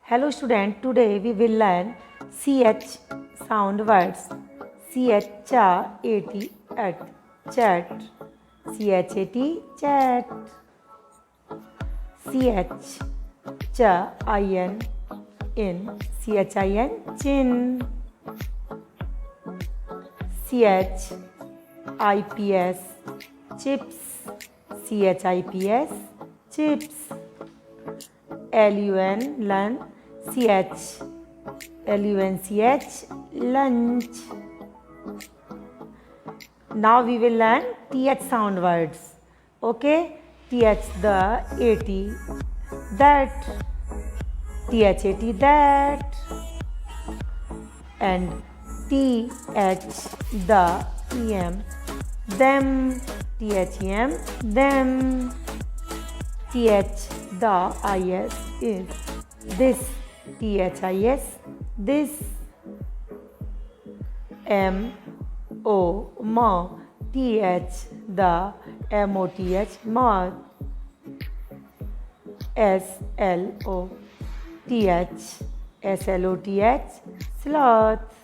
Hello student, today we will learn CH sound words. CH cha at chat. CHAT chat. CH cha in CHIN chin. CHIPS chips. CHIPS chips. LUN CH LUNCH lunch. Now we will learn TH sound words. Okay, TH the AT that, THAT that, and TH the EM them, THEM them. TH the IS is this, THIS this. MO TH the MOTH moth. SLOTH SLOTH sloth.